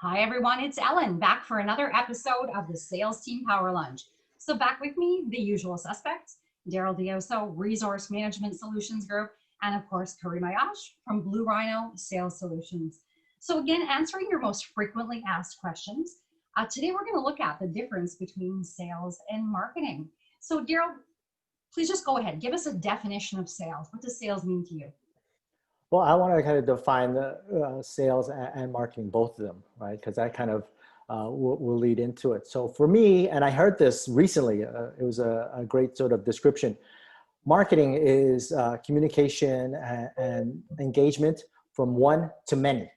Hi everyone, it's Ellen back for another episode of the Sales Team Power Lunch. So back with me, the usual suspects, Daryl Dioso, Resource Management Solutions Group, and of course, Kari Mayash from Blue Rhino Sales Solutions. So again, answering your most frequently asked questions. Today we're going to look at the difference between sales and marketing. So Daryl, please just go ahead. Give us a definition of sales. What does sales mean to you? Well, I want to kind of define the sales and marketing, both of them, right? Because that kind of will lead into it. So for me, and I heard this recently, it was a great sort of description. Marketing is communication and engagement from one to many,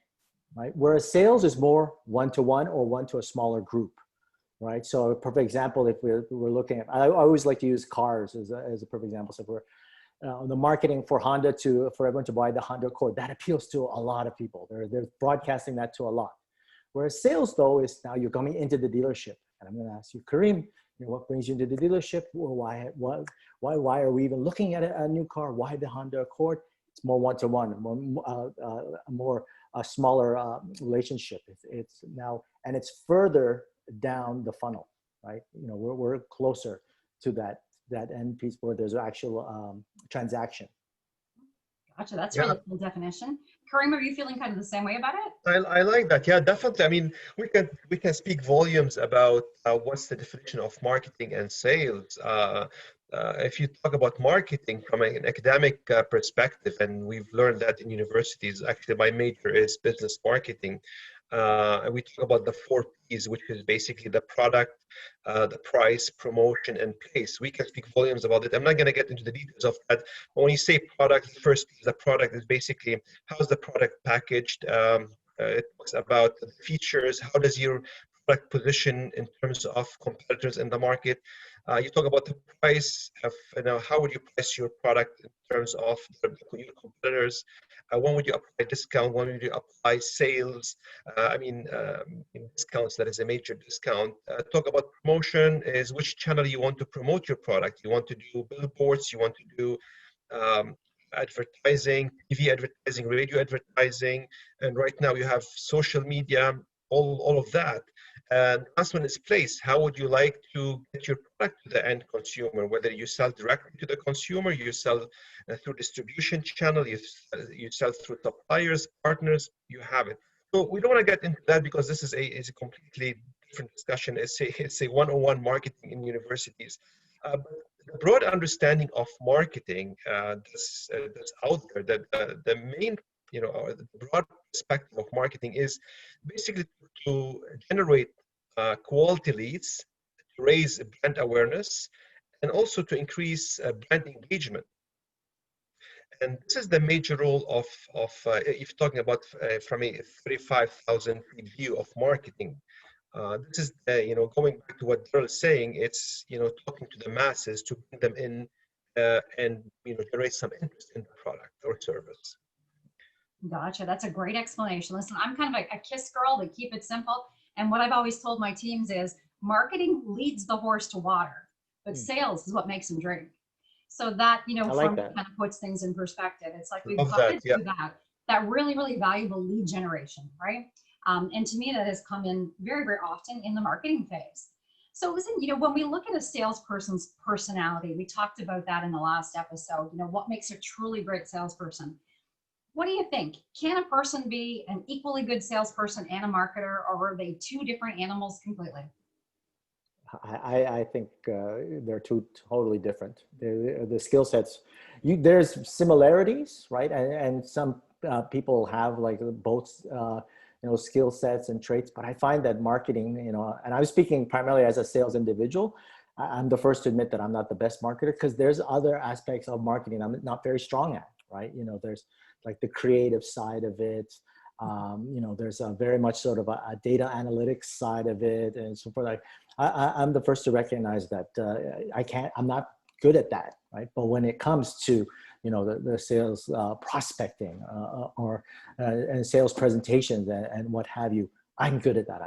right? Whereas sales is more one-to-one or one to a smaller group, right? So a perfect example, if we're looking at, I always like to use cars as a perfect example. So if we're the marketing for Honda for everyone to buy the Honda Accord, that appeals to a lot of people. They're broadcasting that to a lot. Whereas sales, though, is now you're coming into the dealership, and I'm going to ask you, Kareem, what brings you into the dealership? Well, why are we even looking at a new car? Why the Honda Accord? It's more one-to-one, a smaller relationship. It's now, and it's further down the funnel, right? We're closer to that end piece where there's actual transaction. Gotcha. That's a really cool definition. Kareem, are you feeling kind of the same way about it? I like that. Yeah, definitely. I mean, we can speak volumes about what's the definition of marketing and sales. If you talk about marketing from an academic perspective, and we've learned that in universities, actually my major is business marketing. And we talk about the 4 Ps, which is basically the product, the price, promotion, and place. We can speak volumes about it. I'm not going to get into the details of that. But when you say product, the first piece, the product is basically how's the product packaged. It talks about the features. How does your product position in terms of competitors in the market? You talk about the price of, how would you price your product in terms of your competitors? When would you apply discount? When would you apply sales? In discounts, that is a major discount. Talk about promotion is which channel you want to promote your product. You want to do billboards, you want to do advertising, TV advertising, radio advertising, and right now you have social media, all of that. And the last one is place. How would you like to get your product to the end consumer? Whether you sell directly to the consumer, you sell through distribution channel, you sell through suppliers, partners, you have it. So we don't want to get into that because this is a completely different discussion. It's a 101 marketing in universities. But the broad understanding of marketing that's out there, that the main, the broad perspective of marketing is basically to generate quality leads, to raise brand awareness, and also to increase brand engagement. And this is the major role of if you're talking about from a 35,000 feet view of marketing. This is going back to what Daryl is saying. It's talking to the masses to bring them in and generate some interest in the product or service. Gotcha. That's a great explanation. Listen, I'm kind of a KISS girl to keep it simple. And what I've always told my teams is marketing leads the horse to water, but sales is what makes him drink. So that, kind of puts things in perspective. It's like we've got to do that really, really valuable lead generation, right? And to me, that has come in very, very often in the marketing phase. So listen, when we look at a salesperson's personality, we talked about that in the last episode, what makes a truly great salesperson. What do you think? Can a person be an equally good salesperson and a marketer, or are they two different animals completely? I think they're two totally different. The skill sets, there's similarities, right? And some people have like both, skill sets and traits. But I find that marketing, and I'm speaking primarily as a sales individual. I'm the first to admit that I'm not the best marketer because there's other aspects of marketing I'm not very strong at, right? There's like the creative side of it. There's a very much sort of a data analytics side of it and so forth. Like I'm the first to recognize that I'm not good at that, right? But when it comes to, the sales prospecting and sales presentations and what have you, I'm good at that.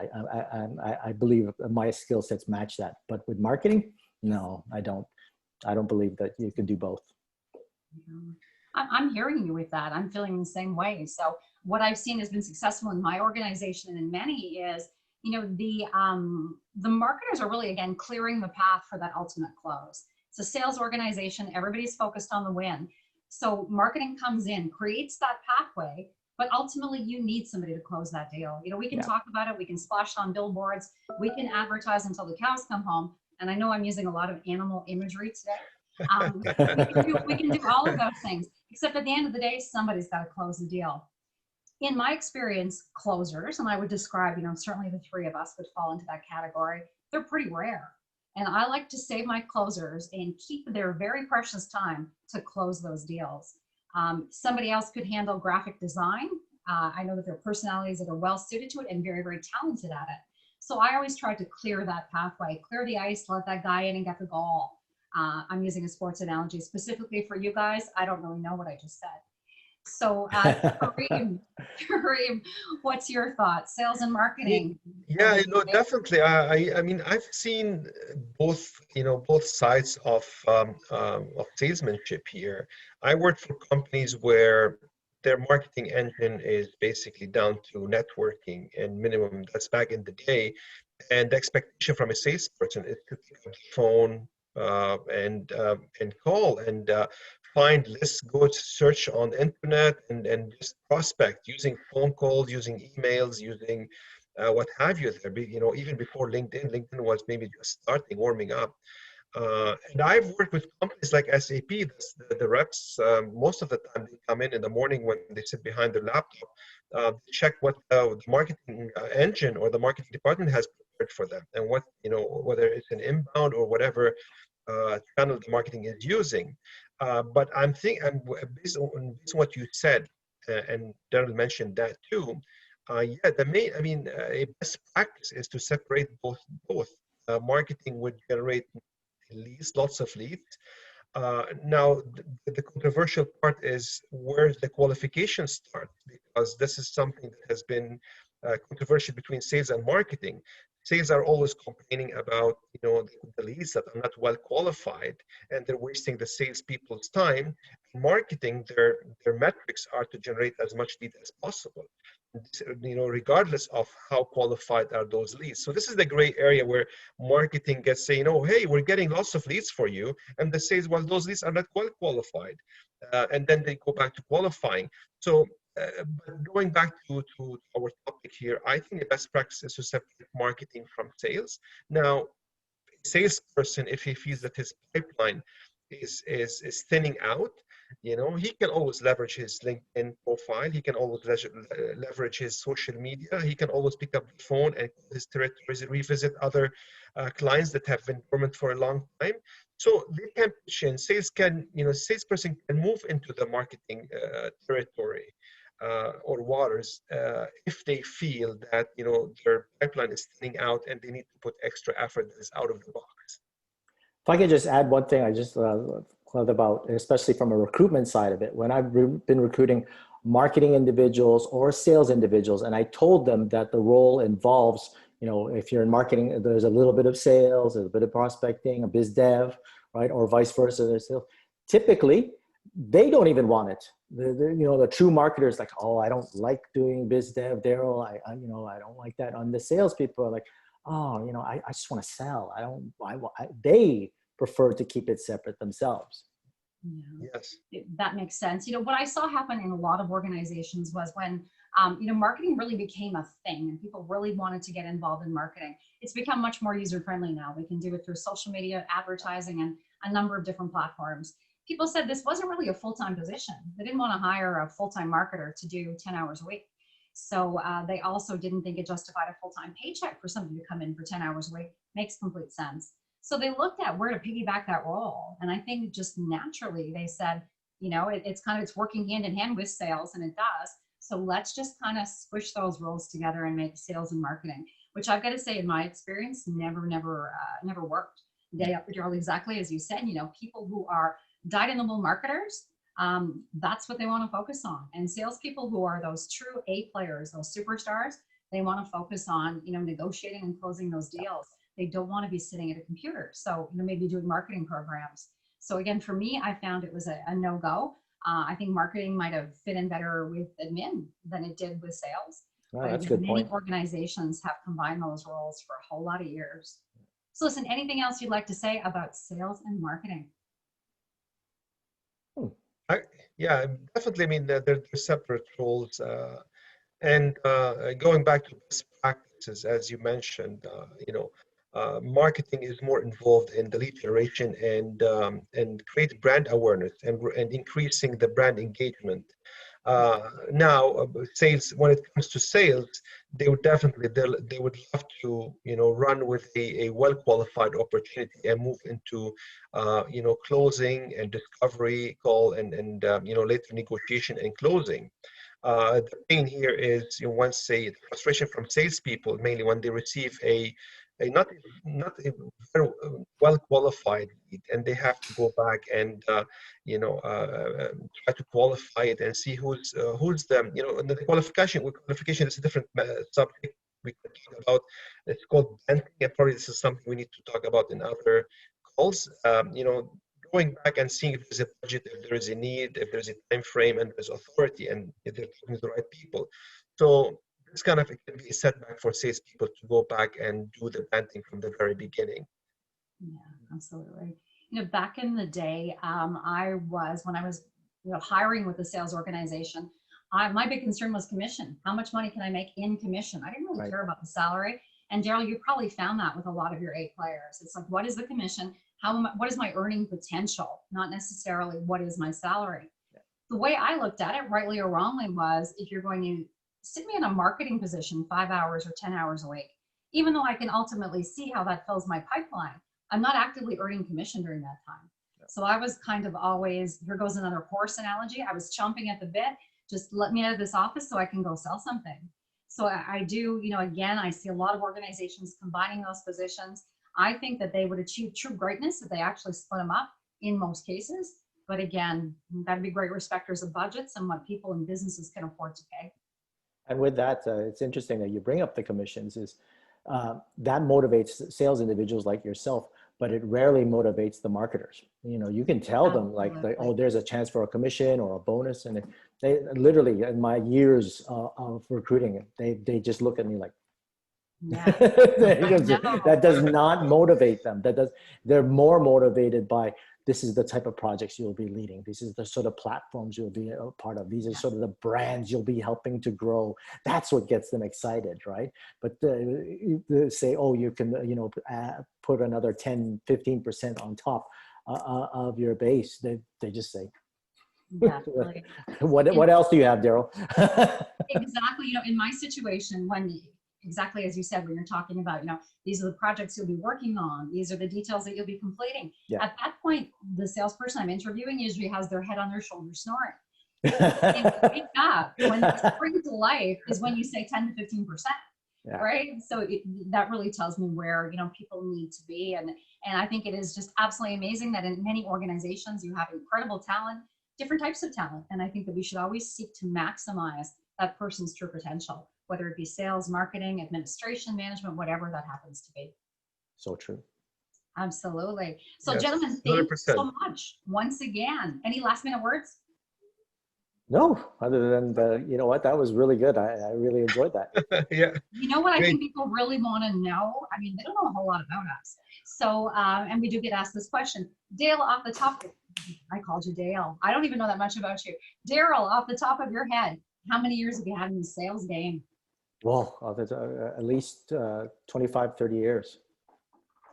I believe my skill sets match that. But with marketing, no, I don't believe that you can do both. I'm hearing you with that. I'm feeling the same way. So what I've seen has been successful in my organization and in many is, the marketers are really, again, clearing the path for that ultimate close. It's a sales organization. Everybody's focused on the win. So marketing comes in, creates that pathway, but ultimately you need somebody to close that deal. We can talk about it. We can splash it on billboards. We can advertise until the cows come home. And I know I'm using a lot of animal imagery today. We can do all of those things, except at the end of the day, somebody's got to close the deal. In my experience, closers, and I would describe, certainly the three of us would fall into that category, they're pretty rare. And I like to save my closers and keep their very precious time to close those deals. Somebody else could handle graphic design. I know that there are personalities that are well suited to it and very, very talented at it. So I always try to clear that pathway, clear the ice, let that guy in and get the goal. I'm using a sports analogy specifically for you guys. I don't really know what I just said. So, Kareem, what's your thoughts? Sales and marketing. Yeah, definitely. I mean, I've seen both, both sides of salesmanship here. I work for companies where their marketing engine is basically down to networking and minimum. That's back in the day, and the expectation from a salesperson is to pick up the phone and call and find lists, go to search on the internet and just prospect using phone calls, using emails, using what have you there. Even before LinkedIn was maybe just starting, warming up. And I've worked with companies like SAP. The reps, most of the time they come in the morning when they sit behind their laptop, check what the marketing engine or the marketing department has prepared for them, and what, whether it's an inbound or whatever channel the marketing is using. But based on what you said, and Daryl mentioned that too. A best practice is to separate both. Marketing would generate leads, lots of leads. Now, the controversial part is where the qualification starts, because this is something that has been controversial between sales and marketing. Sales are always complaining about, the leads that are not well qualified, and they're wasting the salespeople's time. Marketing, their metrics are to generate as much lead as possible, regardless of how qualified are those leads. So this is the gray area where marketing gets saying, "Oh, hey, we're getting lots of leads for you," and they say, "Well, those leads are not well qualified," and then they go back to qualifying. So. But going back to our topic here, I think the best practice is to separate marketing from sales. Now, a salesperson, if he feels that his pipeline is thinning out, he can always leverage his LinkedIn profile. He can always leverage his social media. He can always pick up the phone and call his territories, revisit other clients that have been dormant for a long time. So they can pitch in. Salesperson can move into the marketing territory or waters if they feel that their pipeline is thinning out and they need to put extra effort that is out of the box. If I could just add one thing, I just thought about, especially from a recruitment side of it, when I've been recruiting marketing individuals or sales individuals, and I told them that the role involves, if you're in marketing, there's a little bit of sales, there's a bit of prospecting, a biz dev, right, or vice versa. There's sales. Typically, they don't even want it. The true marketers like, "Oh, I don't like doing biz dev, Daryl. I don't like that." On the salespeople are like, "Oh, I just want to sell. They prefer to keep it separate themselves." Yeah. Yes. That makes sense. What I saw happen in a lot of organizations was when, marketing really became a thing and people really wanted to get involved in marketing. It's become much more user-friendly now. We can do it through social media, advertising, and a number of different platforms. People said this wasn't really a full-time position. They didn't want to hire a full-time marketer to do 10 hours a week. So they also didn't think it justified a full-time paycheck for somebody to come in for 10 hours a week. Makes complete sense. So they looked at where to piggyback that role. And I think just naturally they said, it's working hand in hand with sales, and it does. So let's just kind of squish those roles together and make sales and marketing, which I've got to say in my experience, never worked. Daryl, exactly as you said, people who are dyed-in-the-wool marketers, that's what they want to focus on. And salespeople who are those true A players, those superstars, they want to focus on, negotiating and closing those deals. They don't want to be sitting at a computer. So, maybe doing marketing programs. So again, for me, I found it was a no-go. I think marketing might have fit in better with admin than it did with sales. Oh, But that's a again, good many point. organizations have combined those roles for a whole lot of years. So listen, anything else you'd like to say about sales and marketing? Hmm. I, yeah, definitely. I mean, they're separate roles. And going back to best practices, as you mentioned, marketing is more involved in the lead generation and create brand awareness and increasing the brand engagement. Now, sales, when it comes to sales, they would definitely they would love to run with a well qualified opportunity and move into closing and discovery call and later negotiation and closing. The pain here is, once say the frustration from salespeople, mainly when they receive a not a very well qualified lead, and they have to go back and try to qualify it and see who's them. The qualification is a different subject we can talk about. It's called banking, and probably this is something we need to talk about in other calls. Going back and seeing if there's a budget, if there is a need, if there's a time frame, and there's authority, and if they're talking to the right people. So this kind of, it can be a setback for salespeople to go back and do the planting from the very beginning. Yeah, absolutely. Back in the day, when I was, hiring with the sales organization, my big concern was commission. How much money can I make in commission? I didn't really Right. care about the salary. And Daryl, you probably found that with a lot of your A players. It's like, what is the commission? What is my earning potential? Not necessarily what is my salary. The way I looked at it, rightly or wrongly, was if you're going to sit me in a marketing position 5 hours or 10 hours a week, even though I can ultimately see how that fills my pipeline, I'm not actively earning commission during that time. So I was kind of always, here goes another horse analogy. I was chomping at the bit. Just let me out of this office so I can go sell something. So I do, again, I see a lot of organizations combining those positions. I think that they would achieve true greatness if they actually split them up in most cases. But again, got to be great respecters of budgets and what people and businesses can afford to pay. And with that, it's interesting that you bring up the commissions. Is that motivates sales individuals like yourself, but it rarely motivates the marketers. You can tell them like, oh, there's a chance for a commission or a bonus, and they literally, in my years of recruiting, they just look at me like, Yeah. that does not motivate them. They're more motivated by, this is the type of projects you'll be leading. This is the sort of platforms you'll be a part of. These are sort of the brands you'll be helping to grow. That's what gets them excited, right? But they say, oh, you can, put another 10, 15% on top of your base. They just say, Definitely. what else do you have, Daryl? Exactly. In my situation, exactly as you said, when you're talking about, these are the projects you'll be working on, these are the details that you'll be completing. Yeah. At that point, the salesperson I'm interviewing usually has their head on their shoulder snoring. And wake up when they spring to life is when you say 10 to 15%. Yeah. Right. So that really tells me where, people need to be. And I think it is just absolutely amazing that in many organizations, you have incredible talent, different types of talent. And I think that we should always seek to maximize that person's true potential, whether it be sales, marketing, administration, management, whatever that happens to be. So true. Absolutely. So Yes, gentlemen, thank 100%. you so much once again. Any last minute words? No, other than that was really good. I really enjoyed that. Yeah. You know what I think people really want to know? I mean, they don't know a whole lot about us. So, and we do get asked this question. Dale, off the top, I called you Dale. I don't even know that much about you. Daryl, off the top of your head, how many years have you had in the sales game? Well, at least 25, 30 years.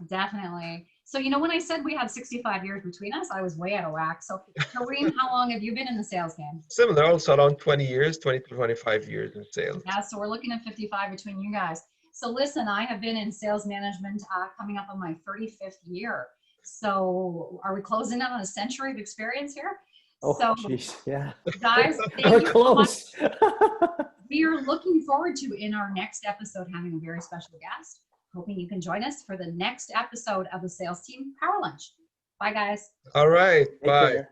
Definitely. So, when I said we have 65 years between us, I was way out of whack. So, Kareem, how long have you been in the sales game? Similar, also around 20 years, 20 to 25 years in sales. Yeah, so we're looking at 55 between you guys. So listen, I have been in sales management coming up on my 35th year. So are we closing in on a century of experience here? Oh, so, geez, yeah. Guys, we're close. So we are looking forward to, in our next episode, having a very special guest. Hoping you can join us for the next episode of the Sales Team Power Lunch. Bye, guys. All right. Take Bye. care.